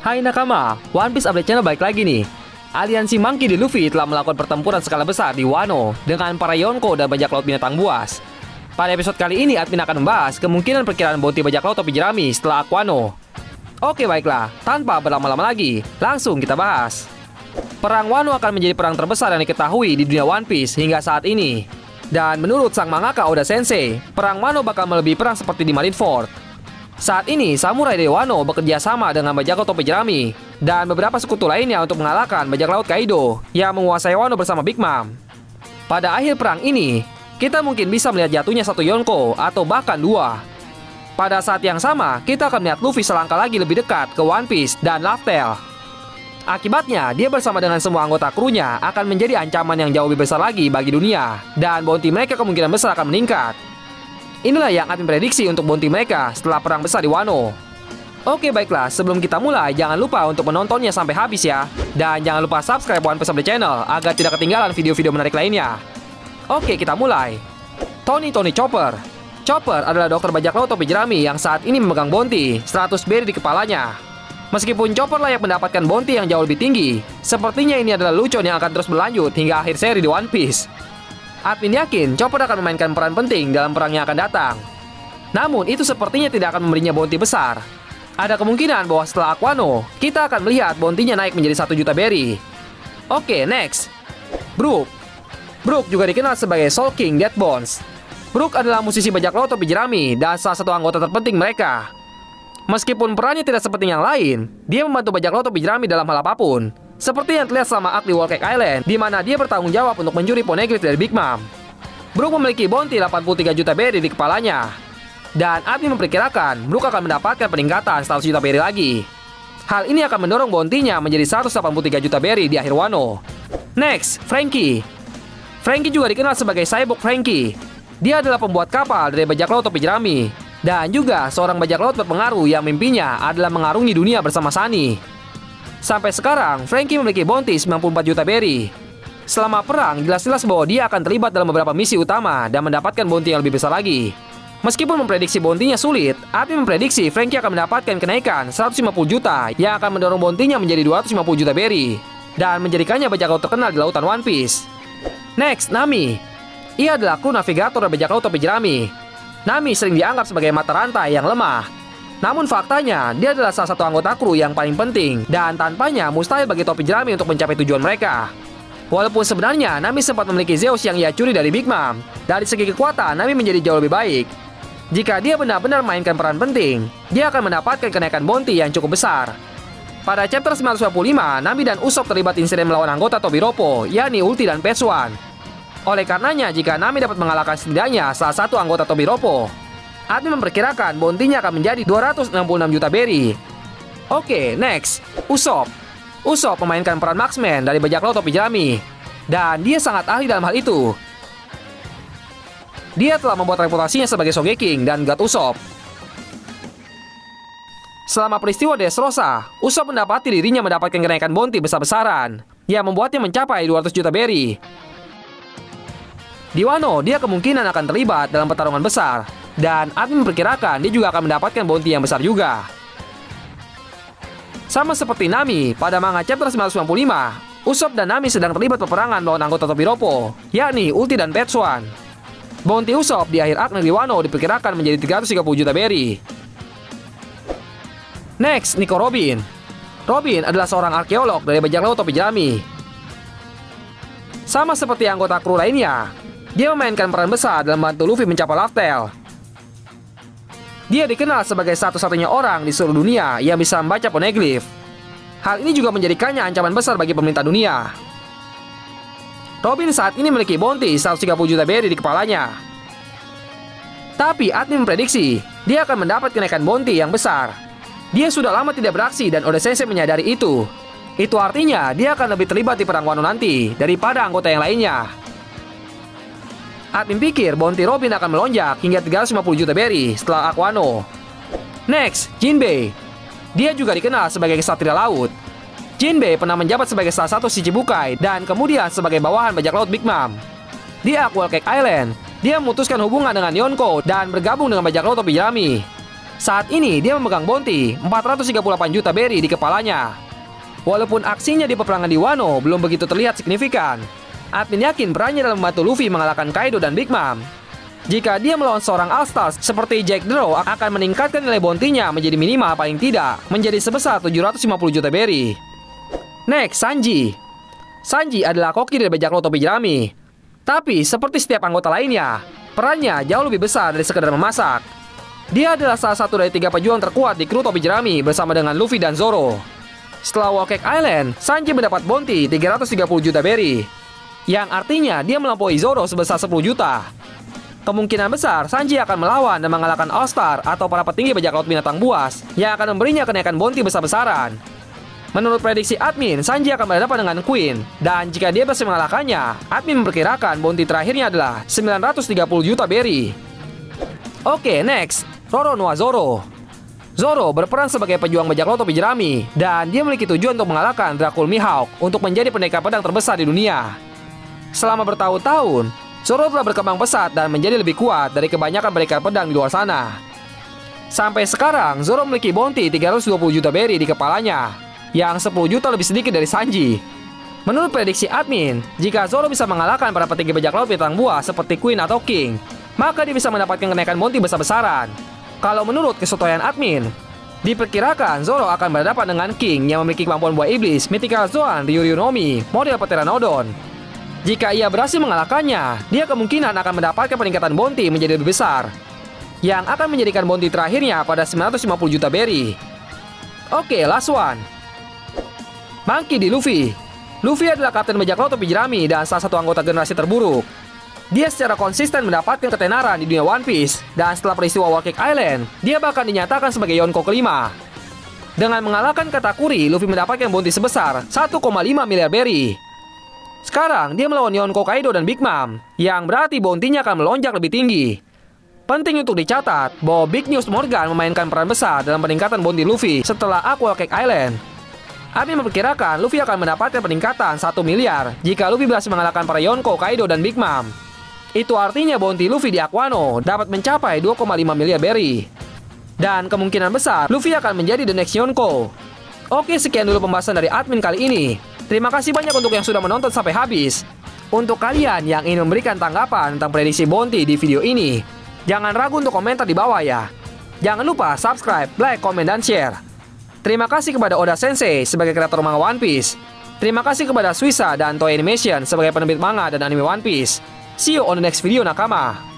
Hai nakama, One Piece Update Channel balik lagi nih. Aliansi Monkey D. Luffy telah melakukan pertempuran skala besar di Wano dengan para Yonko dan bajak laut binatang buas. Pada episode kali ini, admin akan membahas kemungkinan perkiraan bounty bajak laut topi jerami setelah Aquano. Oke baiklah, tanpa berlama-lama lagi, langsung kita bahas. Perang Wano akan menjadi perang terbesar yang diketahui di dunia One Piece hingga saat ini. Dan menurut sang mangaka Oda Sensei, perang Wano bakal melebihi perang seperti di Marineford. Saat ini, samurai dari Wano bekerja sama dengan bajak laut topi jerami dan beberapa sekutu lainnya untuk mengalahkan bajak laut Kaido yang menguasai Wano bersama Big Mom. Pada akhir perang ini, kita mungkin bisa melihat jatuhnya satu Yonko atau bahkan dua. Pada saat yang sama, kita akan melihat Luffy selangkah lagi lebih dekat ke One Piece dan Laugh-Tale. Akibatnya, dia bersama dengan semua anggota krunya akan menjadi ancaman yang jauh lebih besar lagi bagi dunia, dan bounty mereka kemungkinan besar akan meningkat. Inilah yang admin prediksi untuk bounty mereka setelah perang besar di Wano. Oke baiklah, sebelum kita mulai, jangan lupa untuk menontonnya sampai habis ya. Dan jangan lupa subscribe One Piece Update Channel agar tidak ketinggalan video-video menarik lainnya. Oke, kita mulai. Tony Chopper. Chopper adalah dokter bajak laut topi jerami yang saat ini memegang bounty 100 berry di kepalanya. Meskipun Chopper layak mendapatkan bounty yang jauh lebih tinggi, sepertinya ini adalah lelucon yang akan terus berlanjut hingga akhir seri di One Piece. Admin yakin Chopper akan memainkan peran penting dalam perang yang akan datang. Namun itu sepertinya tidak akan memberinya bounty besar. Ada kemungkinan bahwa setelah Aquano, kita akan melihat bounty-nya naik menjadi 1 juta berry. Oke, next. Brook. Brook juga dikenal sebagai Soul King Dead Bones. Brook adalah musisi bajak laut topi jerami dan salah satu anggota terpenting mereka. Meskipun perannya tidak seperti yang lain, dia membantu bajak laut topi jerami dalam hal apapun. Seperti yang terlihat selama arc di Whole Cake Island, di mana dia bertanggung jawab untuk mencuri poneglyph dari Big Mom. Brook memiliki bounty 83 juta berry di kepalanya. Dan admin memperkirakan Brook akan mendapatkan peningkatan 100 juta berry lagi. Hal ini akan mendorong bounty-nya menjadi 183 juta berry di akhir Wano. Next, Franky. Franky juga dikenal sebagai Cyborg Franky. Dia adalah pembuat kapal dari bajak laut topi jerami. Dan juga seorang bajak laut berpengaruh yang mimpinya adalah mengarungi dunia bersama Sunny. Sampai sekarang, Franky memiliki bounty 94 juta berry. Selama perang, jelas-jelas bahwa dia akan terlibat dalam beberapa misi utama dan mendapatkan bounty yang lebih besar lagi. Meskipun memprediksi bounty-nya sulit, admin memprediksi Franky akan mendapatkan kenaikan 150 juta yang akan mendorong bounty-nya menjadi 250 juta berry dan menjadikannya bajak laut terkenal di lautan One Piece. Next, Nami. Ia adalah kru navigator bajak laut topi jerami. Nami sering dianggap sebagai mata rantai yang lemah. Namun faktanya, dia adalah salah satu anggota kru yang paling penting dan tanpanya mustahil bagi topi jerami untuk mencapai tujuan mereka. Walaupun sebenarnya Nami sempat memiliki Zeus yang ia curi dari Big Mom, dari segi kekuatan Nami menjadi jauh lebih baik. Jika dia benar-benar mainkan peran penting, dia akan mendapatkan kenaikan bounty yang cukup besar. Pada chapter 925, Nami dan Usopp terlibat insiden melawan anggota Tobiropo, yakni Ulti dan Petsuan. Oleh karenanya, jika Nami dapat mengalahkan setidaknya salah satu anggota Tobiropo, admin memperkirakan bounty-nya akan menjadi 266 juta berry. Oke, next. Usopp. Usopp memainkan peran marksman dari bajak laut topi jerami. Dan dia sangat ahli dalam hal itu. Dia telah membuat reputasinya sebagai Sogeking dan God Usopp. Selama peristiwa Dressrosa, Usopp mendapati dirinya mendapatkan kenaikan bounty besar-besaran yang membuatnya mencapai 200 juta berry. Di Wano, dia kemungkinan akan terlibat dalam pertarungan besar. Dan admin memperkirakan dia juga akan mendapatkan bounty yang besar juga. Sama seperti Nami, pada manga chapter 995, Usopp dan Nami sedang terlibat peperangan melawan anggota Tobiropo, yakni Ulti dan Petsuan. Bounty Usopp di akhir arc negeri Wano diperkirakan menjadi 330 juta berry. Next, Nico Robin. Robin adalah seorang arkeolog dari bajak laut topi jerami. Sama seperti anggota kru lainnya, dia memainkan peran besar dalam membantu Luffy mencapai Laugh-Tale. Dia dikenal sebagai satu-satunya orang di seluruh dunia yang bisa membaca poneglyph. Hal ini juga menjadikannya ancaman besar bagi pemerintah dunia. Robin saat ini memiliki bounty 130 juta berry di kepalanya. Tapi admin memprediksi dia akan mendapat kenaikan bounty yang besar. Dia sudah lama tidak beraksi dan Oda Sensei menyadari itu. Itu artinya dia akan lebih terlibat di perang Wano nanti daripada anggota yang lainnya. Admin pikir bounty Robin akan melonjak hingga 350 juta berry setelah Aquano. Next, Jinbei. Dia juga dikenal sebagai kesatria laut. Jinbei pernah menjabat sebagai salah satu Shichibukai dan kemudian sebagai bawahan bajak laut Big Mom. Di Whole Cake Island, dia memutuskan hubungan dengan Yonko dan bergabung dengan bajak laut topi jerami. Saat ini dia memegang bounty 438 juta berry di kepalanya. Walaupun aksinya di peperangan di Wano belum begitu terlihat signifikan, admin yakin perannya dalam membantu Luffy mengalahkan Kaido dan Big Mom. Jika dia melawan seorang All-Stars seperti Jack Drow akan meningkatkan nilai bounty-nya menjadi minimal paling tidak menjadi sebesar 750 juta berry. Next, Sanji. Sanji adalah koki dari bajak laut topi jerami. Tapi seperti setiap anggota lainnya, perannya jauh lebih besar dari sekedar memasak. Dia adalah salah satu dari 3 pejuang terkuat di kru topi jerami bersama dengan Luffy dan Zoro. Setelah Whole Cake Island, Sanji mendapat bounty 330 juta berry, yang artinya dia melampaui Zoro sebesar 10 juta. Kemungkinan besar Sanji akan melawan dan mengalahkan All-Star atau para petinggi bajak laut binatang buas yang akan memberinya kenaikan bounty besar-besaran. Menurut prediksi admin, Sanji akan berhadapan dengan Queen, dan jika dia berhasil mengalahkannya, admin memperkirakan bounty terakhirnya adalah 930 juta berry. Oke, next, Roronoa Zoro. Zoro berperan sebagai pejuang bajak laut topi jerami, dan dia memiliki tujuan untuk mengalahkan Dracul Mihawk untuk menjadi pendekar pedang terbesar di dunia. Selama bertahun-tahun, Zoro telah berkembang pesat dan menjadi lebih kuat dari kebanyakan pendekar pedang di luar sana. Sampai sekarang, Zoro memiliki bounty 320 juta berry di kepalanya, yang 10 juta lebih sedikit dari Sanji. Menurut prediksi admin, jika Zoro bisa mengalahkan para petinggi bajak laut binatang buas seperti Queen atau King, maka dia bisa mendapatkan kenaikan bounty besar-besaran. Kalau menurut kesesuaian admin, diperkirakan Zoro akan berhadapan dengan King yang memiliki kemampuan buah iblis Mythical Zoan Ryuryunomi model Pteranodon. Jika ia berhasil mengalahkannya, dia kemungkinan akan mendapatkan peningkatan bounty menjadi lebih besar, yang akan menjadikan bounty terakhirnya pada 950 juta berry. Oke, last one. Monkey D. Luffy. Luffy adalah kapten bajak laut topi jerami dan salah satu anggota generasi terburuk. Dia secara konsisten mendapatkan ketenaran di dunia One Piece, dan setelah peristiwa Whole Cake Island, dia bahkan dinyatakan sebagai Yonko kelima. Dengan mengalahkan Katakuri, Luffy mendapatkan bounty sebesar 1,5 miliar berry. Sekarang, dia melawan Yonko Kaido dan Big Mom, yang berarti bounty-nya akan melonjak lebih tinggi. Penting untuk dicatat bahwa Big News Morgan memainkan peran besar dalam peningkatan bounty Luffy setelah Whole Cake Island. Admin memperkirakan Luffy akan mendapatkan peningkatan 1 miliar jika Luffy berhasil mengalahkan para Yonko, Kaido, dan Big Mom. Itu artinya bounty Luffy di Aquano dapat mencapai 2,5 miliar berry. Dan kemungkinan besar Luffy akan menjadi the next Yonko. Oke, sekian dulu pembahasan dari admin kali ini. Terima kasih banyak untuk yang sudah menonton sampai habis. Untuk kalian yang ingin memberikan tanggapan tentang prediksi bounty di video ini, jangan ragu untuk komentar di bawah ya. Jangan lupa subscribe, like, komen, dan share. Terima kasih kepada Oda Sensei sebagai kreator manga One Piece. Terima kasih kepada Suisa dan Toei Animation sebagai penerbit manga dan anime One Piece. See you on the next video, nakama.